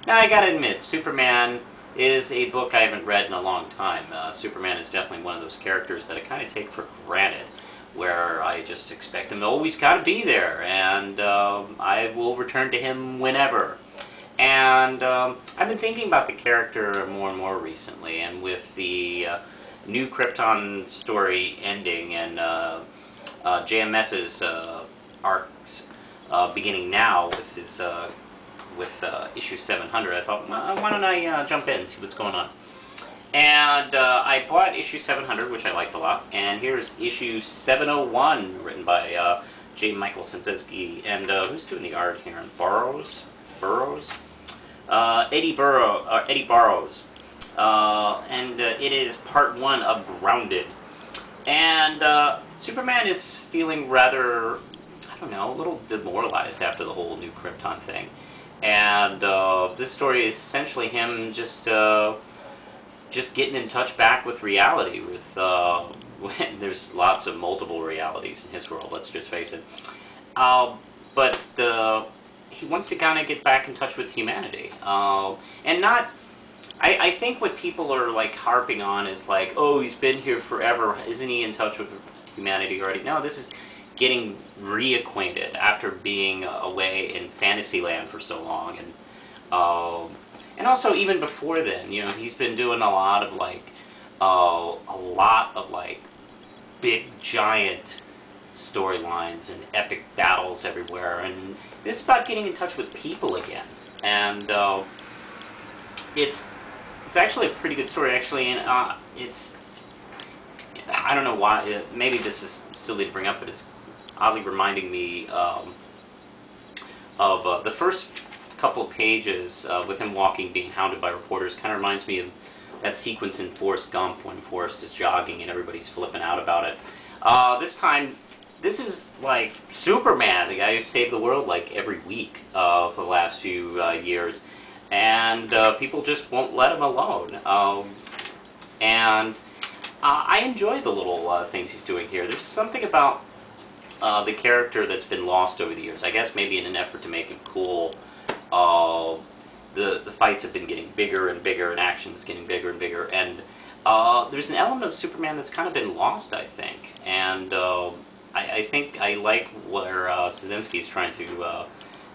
Now, I gotta admit, Superman is a book I haven't read in a long time. Superman is definitely one of those characters that I kind of take for granted, where I just expect him to always gotta be there, and I will return to him whenever. And I've been thinking about the character more and more recently, and with the new Krypton story ending and JMS's arcs beginning now with his issue 700, I thought, well, why don't I jump in and see what's going on? And I bought issue 700, which I liked a lot, and here's issue 701, written by J. Michael Sinzinski, and who's doing the art here? Burrows? Eddie Burrows. And it is part 1 of Grounded. And Superman is feeling rather, I don't know, a little demoralized after the whole new Krypton thing. And this story is essentially him just getting in touch back with reality. With there's lots of multiple realities in his world. Let's just face it. But he wants to kind of get back in touch with humanity, and not. I think what people are like harping on is like, oh, he's been here forever. Isn't he in touch with humanity already? No, this is getting reacquainted after being away in Fantasyland for so long, and also even before then, you know, he's been doing a lot of like big giant storylines and epic battles everywhere, and this is about getting in touch with people again, and it's actually a pretty good story actually, and it's, I don't know why, maybe this is silly to bring up, but it's oddly reminding me of the first couple of pages with him walking, being hounded by reporters. Kind of reminds me of that sequence in Forrest Gump when Forrest is jogging and everybody's flipping out about it. This time, this is like Superman, the guy who saved the world like every week for the last few years, and people just won't let him alone. And I enjoy the little things he's doing here. There's something about the character that's been lost over the years. I guess maybe in an effort to make him cool, the fights have been getting bigger and bigger, and action is getting bigger and bigger, and there's an element of Superman that's kind of been lost, I think, and I think I like where Sinzinski is trying to, you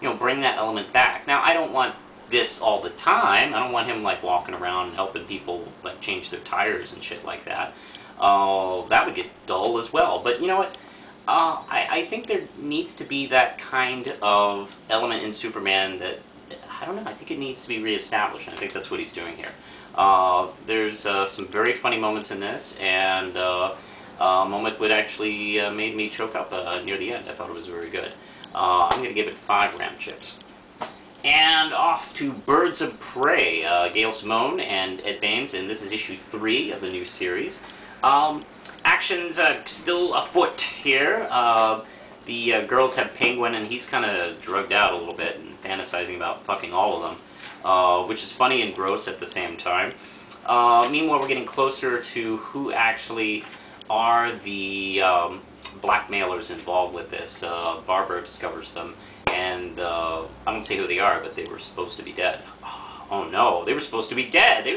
know, bring that element back. Now, I don't want this all the time. I don't want him like walking around and helping people like change their tires and shit like that. That would get dull as well. But you know what? I think there needs to be that kind of element in Superman that, I don't know, I think it needs to be reestablished, and I think that's what he's doing here. There's some very funny moments in this, and a moment that actually made me choke up near the end. I thought it was very good. I'm going to give it 5 Ram Chips. And off to Birds of Prey, Gail Simone and Ed Baines, and this is issue 3 of the new series. Action's still afoot here. The girls have Penguin, and he's kind of drugged out a little bit and fantasizing about fucking all of them, which is funny and gross at the same time. Meanwhile, we're getting closer to who actually are the blackmailers involved with this. Barbara discovers them, and I don't say who they are, but they were supposed to be dead. Oh no, they were supposed to be dead.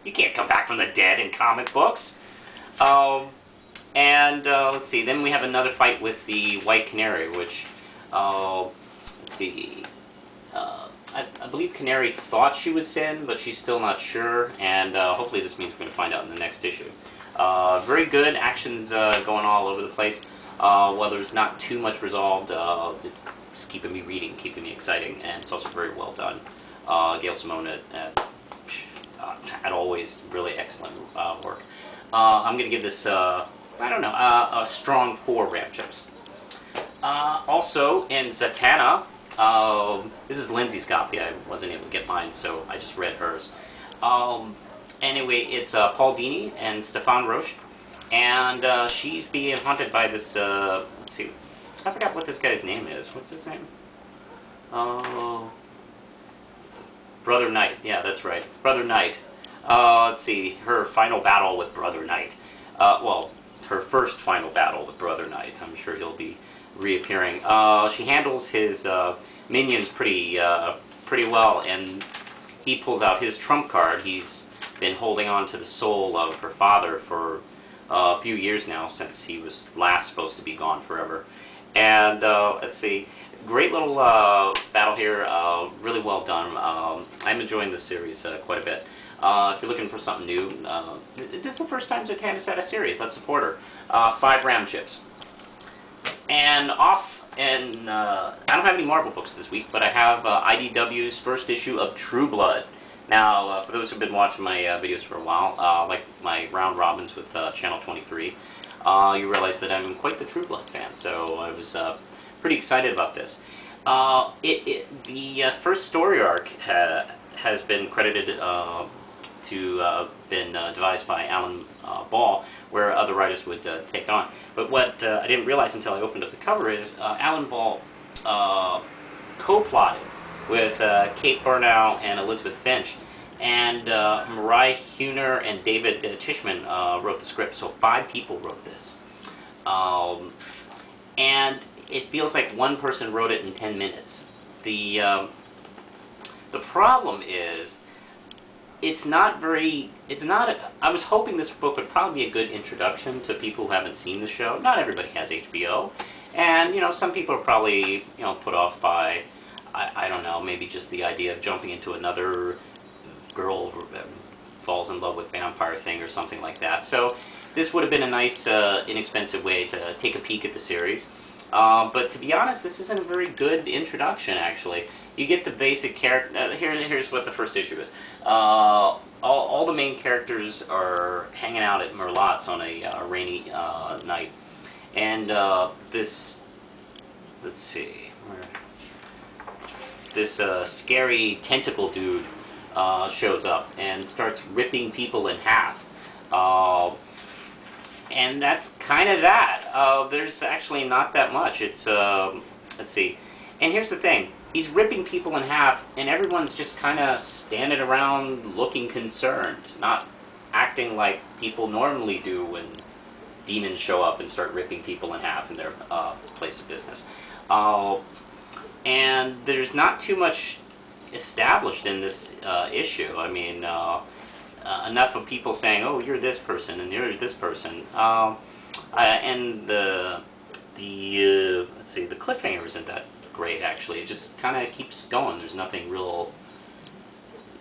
You can't come back from the dead in comic books. Let's see, then we have another fight with the White Canary, which, let's see, I believe Canary thought she was Sin, but she's still not sure, and hopefully this means we're going to find out in the next issue. Very good, action's going all over the place. While there's not too much resolved, it's keeping me reading, keeping me exciting, and it's also very well done. Gail Simone at always really excellent work. I'm going to give this, I don't know, a strong 4 Ram Chips. Also, in Zatanna, this is Lindsay's copy. I wasn't able to get mine, so I just read hers. Anyway, it's Paul Dini and Stefan Roche, and she's being haunted by this, let's see, I forgot what this guy's name is. What's his name? Brother Knight. Yeah, that's right. Brother Knight. Let's see, her final battle with Brother Knight. Well, her first final battle with Brother Knight. I'm sure he'll be reappearing. She handles his minions pretty well, and he pulls out his trump card. He's been holding on to the soul of her father for a few years now, since he was last supposed to be gone forever. And let's see, great little battle here, really well done. I'm enjoying this series quite a bit. If you're looking for something new, this is the first time Zatanna's had a series. Let's support her. 5 Ram chips. And I don't have any Marvel books this week, but I have IDW's first issue of True Blood. Now, for those who've been watching my videos for a while, like my round robins with Channel 23, you realize that I'm quite the True Blood fan, so I was pretty excited about this. The first story arc has been credited to been devised by Alan Ball, where other writers would take on. But what I didn't realize until I opened up the cover is Alan Ball co-plotted with Kate Burnau and Elizabeth Finch, and Mariah Huner and David Tishman wrote the script. So 5 people wrote this, and it feels like one person wrote it in 10 minutes. The problem is, I was hoping this book would probably be a good introduction to people who haven't seen the show. Not everybody has HBO, and some people are probably put off by, I don't know, maybe just the idea of jumping into another girl falls in love with vampire thing or something like that. So this would have been a nice, inexpensive way to take a peek at the series. But to be honest, this isn't a very good introduction, actually. You get the basic character. Here's what the first issue is. All the main characters are hanging out at Merlotte's on a rainy night. And let's see, this scary tentacle dude shows up and starts ripping people in half. And that's kind of that. There's actually not that much. It's, let's see. And here's the thing. He's ripping people in half, and everyone's just kind of standing around looking concerned, not acting like people normally do when demons show up and start ripping people in half in their place of business. And there's not too much established in this issue. I mean, enough of people saying, "Oh, you're this person and you're this person," and the let's see, the cliffhanger isn't that great, actually. It just kind of keeps going. There's nothing real.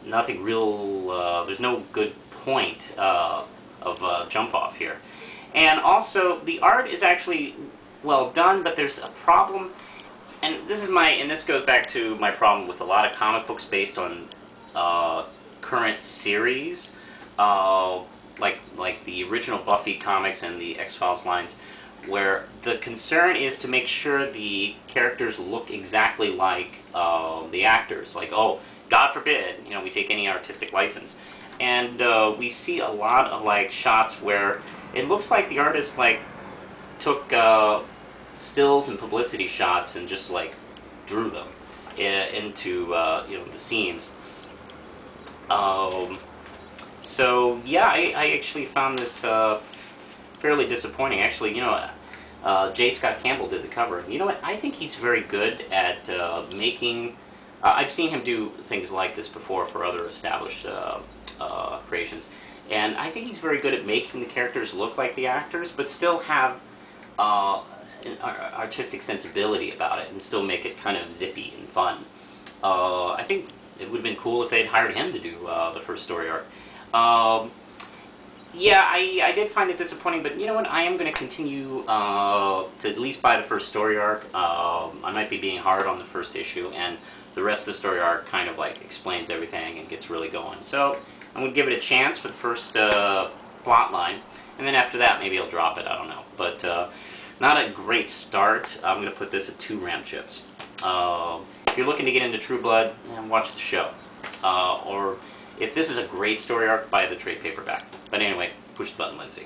There's no good point of jump off here, and also the art is actually well done, but there's a problem. And this goes back to my problem with a lot of comic books based on current series, like the original Buffy comics and the X-Files lines, where the concern is to make sure the characters look exactly like the actors. Like, oh, God forbid, we take any artistic license, and we see a lot of shots where it looks like the artist took stills and publicity shots and just drew them into the scenes. So yeah, I actually found this fairly disappointing. Actually, J. Scott Campbell did the cover. You know what? I think he's very good at making. I've seen him do things like this before for other established creations, and I think he's very good at making the characters look like the actors, but still have an artistic sensibility about it, and still make it kind of zippy and fun. I think it would have been cool if they'd hired him to do the first story arc. Yeah, I did find it disappointing, but you know what? I am going to continue to at least buy the first story arc. I might be being hard on the first issue, and the rest of the story arc kind of explains everything and gets really going. So I'm going to give it a chance for the first plot line, and then after that maybe I'll drop it. I don't know, but not a great start. I'm going to put this at 2 Ram chips. If you're looking to get into True Blood, watch the show. Or if this is a great story arc, buy the trade paperback. But anyway, push the button, Lindsay.